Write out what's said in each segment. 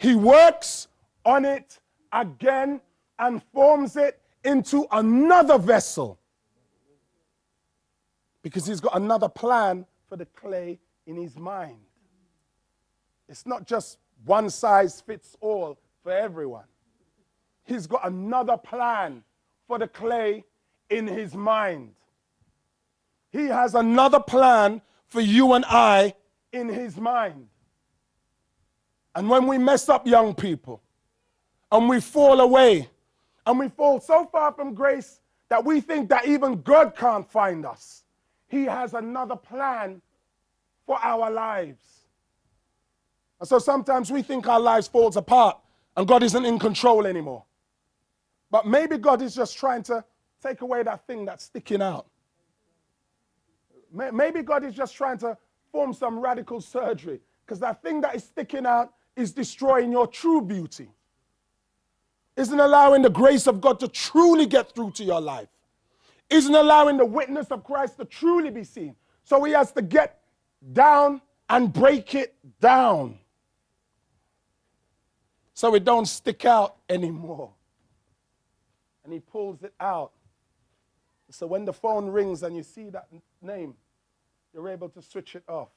He works on it again and forms it into another vessel. Because he's got another plan for the clay in his mind. It's not just one size fits all for everyone. He's got another plan for the clay in his mind. He has another plan for you and I in his mind. And when we mess up, young people, and we fall away, and we fall so far from grace that we think that even God can't find us, he has another plan for our lives. And so sometimes we think our lives falls apart and God isn't in control anymore. But maybe God is just trying to take away that thing that's sticking out. Maybe God is just trying to perform some radical surgery, because that thing that is sticking out is destroying your true beauty. Isn't allowing the grace of God to truly get through to your life. Isn't allowing the witness of Christ to truly be seen. So he has to get down and break it down, so it don't stick out anymore. And he pulls it out. So when the phone rings and you see that name, you're able to switch it off.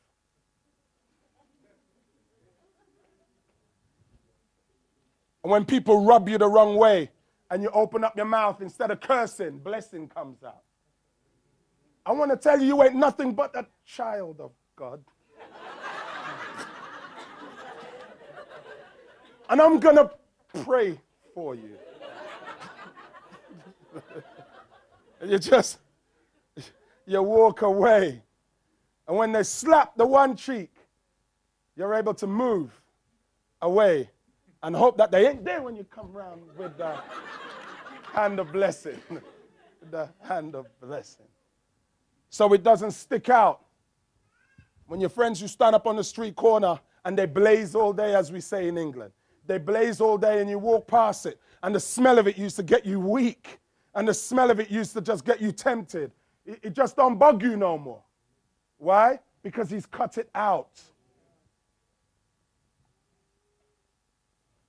And when people rub you the wrong way and you open up your mouth, instead of cursing, blessing comes out. I want to tell you, you ain't nothing but a child of God. And I'm going to pray for you. You walk away. And when they slap the one cheek, you're able to move away and hope that they ain't there when you come around with the hand of blessing. The hand of blessing. So it doesn't stick out. When your friends, you stand up on the street corner and they blaze all day, as we say in England. They blaze all day and you walk past it, and the smell of it used to get you weak, and the smell of it used to just get you tempted. It just don't bug you no more. Why? Because he's cut it out.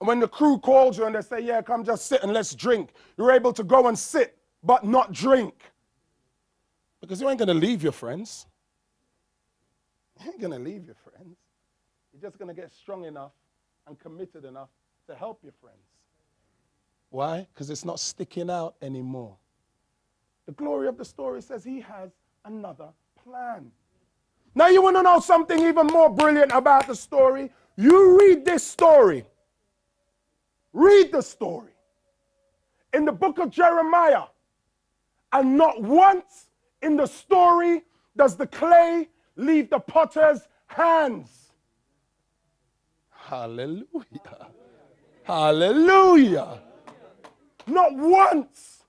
And when the crew calls you and they say, yeah, come just sit and let's drink, you're able to go and sit but not drink. Because you ain't going to leave your friends. You ain't going to leave your friends. You're just going to get strong enough and committed enough to help your friends. Why? Because it's not sticking out anymore. The glory of the story says he has another plan. Now you want to know something even more brilliant about the story? You read this story. Read the story. In the book of Jeremiah, and not once in the story does the clay leave the potter's hands. Hallelujah. Hallelujah. Not once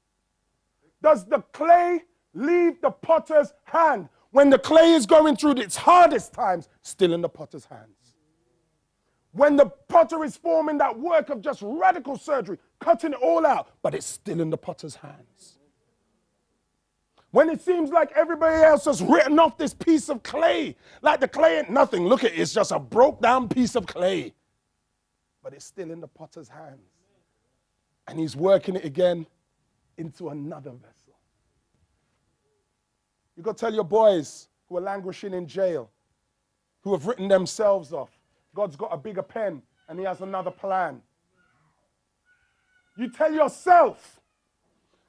does the clay leave the potter's hand. When the clay is going through its hardest times, still in the potter's hands. When the potter is forming that work of just radical surgery, cutting it all out, but it's still in the potter's hands. When it seems like everybody else has written off this piece of clay, like the clay ain't nothing. Look at it, it's just a broke down piece of clay. But it's still in the potter's hands. And he's working it again into another vessel. You got to tell your boys who are languishing in jail, who have written themselves off, God's got a bigger pen and he has another plan. You tell yourself,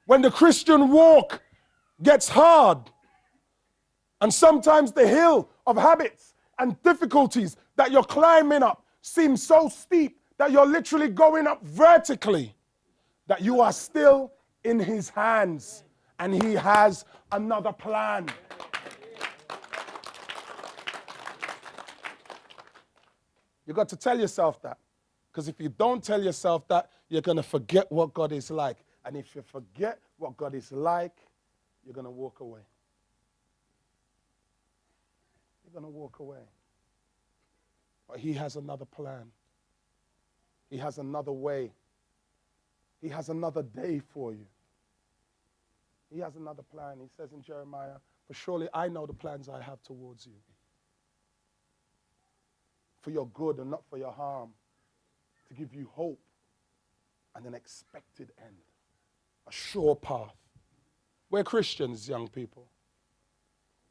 when the Christian walk gets hard, and sometimes the hill of habits and difficulties that you're climbing up seems so steep that you're literally going up vertically, that you are still in his hands and he has another plan. You got to tell yourself that, because if you don't tell yourself that, you're going to forget what God is like. And if you forget what God is like, you're going to walk away. You're going to walk away. But he has another plan. He has another way. He has another day for you. He has another plan. He says in Jeremiah, for surely I know the plans I have towards you, for your good and not for your harm, to give you hope and an expected end, a sure path. We're Christians, young people.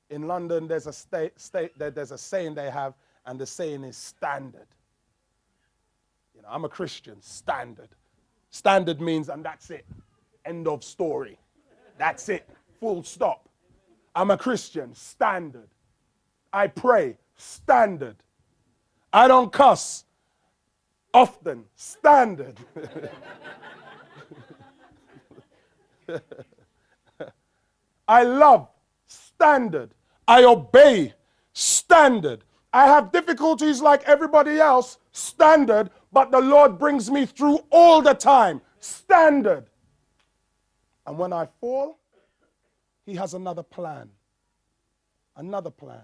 In London, there's a saying they have, and the saying is standard. You know, I'm a Christian, standard. Standard means, and that's it. End of story. That's it. Full stop. I'm a Christian, standard. I pray, standard. I don't cuss often, standard. I love, standard. I obey, standard. I have difficulties like everybody else, standard, but the Lord brings me through all the time, standard. And when I fall, he has another plan. Another plan.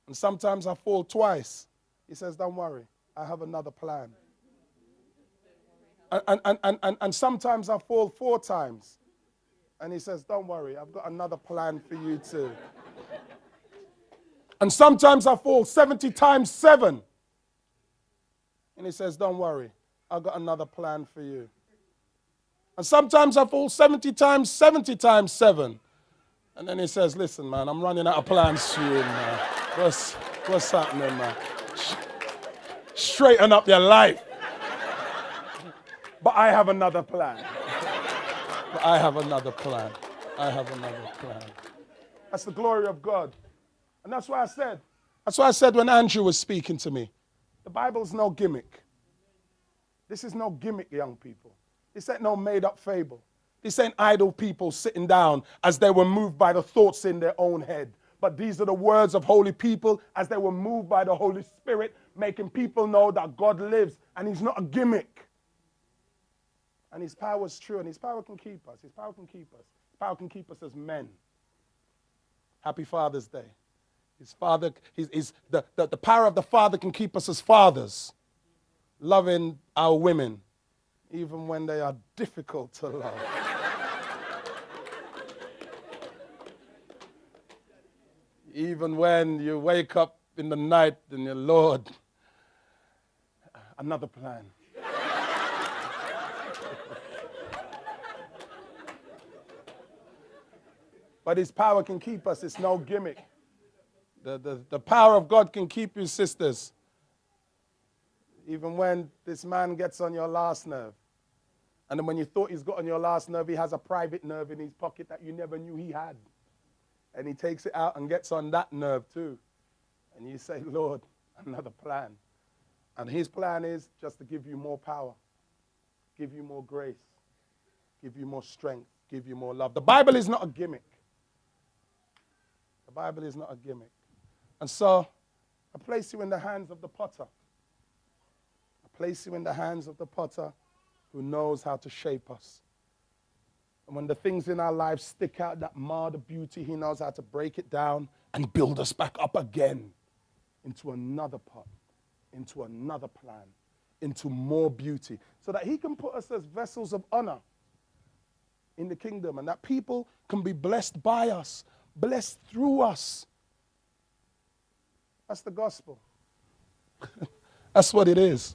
And sometimes I fall twice. He says, don't worry, I have another plan. And sometimes I fall 4 times. And he says, don't worry, I've got another plan for you too. And sometimes I fall 70 times 7. And he says, don't worry, I've got another plan for you. And sometimes I fall 70 times 7. And then he says, listen, man, I'm running out of plans for you, man. What's happening, man? Straighten up your life. But I have another plan. I have another plan. That's the glory of God. And that's why I said when Andrew was speaking to me, the Bible's no gimmick. This is no gimmick, young people. This ain't no made-up fable. This ain't idle people sitting down as they were moved by the thoughts in their own head. But these are the words of holy people as they were moved by the Holy Spirit, making people know that God lives and he's not a gimmick. And his power is true, and his power can keep us. His power can keep us. His power can keep us as men. Happy Father's Day. The power of the Father can keep us as fathers, loving our women, even when they are difficult to love. Even when you wake up in the night and your Lord, another plan. But his power can keep us. It's no gimmick. The power of God can keep you, sisters. Even when this man gets on your last nerve. And then when you thought he's got on your last nerve, he has a private nerve in his pocket that you never knew he had. And he takes it out and gets on that nerve too. And you say, Lord, another plan. And his plan is just to give you more power, give you more grace, give you more strength, give you more love. The Bible is not a gimmick. The Bible is not a gimmick. And so I place you in the hands of the potter. I place you in the hands of the potter who knows how to shape us. And when the things in our lives stick out that mar the beauty, he knows how to break it down and build us back up again into another pot, into another plan, into more beauty, so that he can put us as vessels of honor in the kingdom, and that people can be blessed by us, blessed through us. That's the gospel. That's what it is.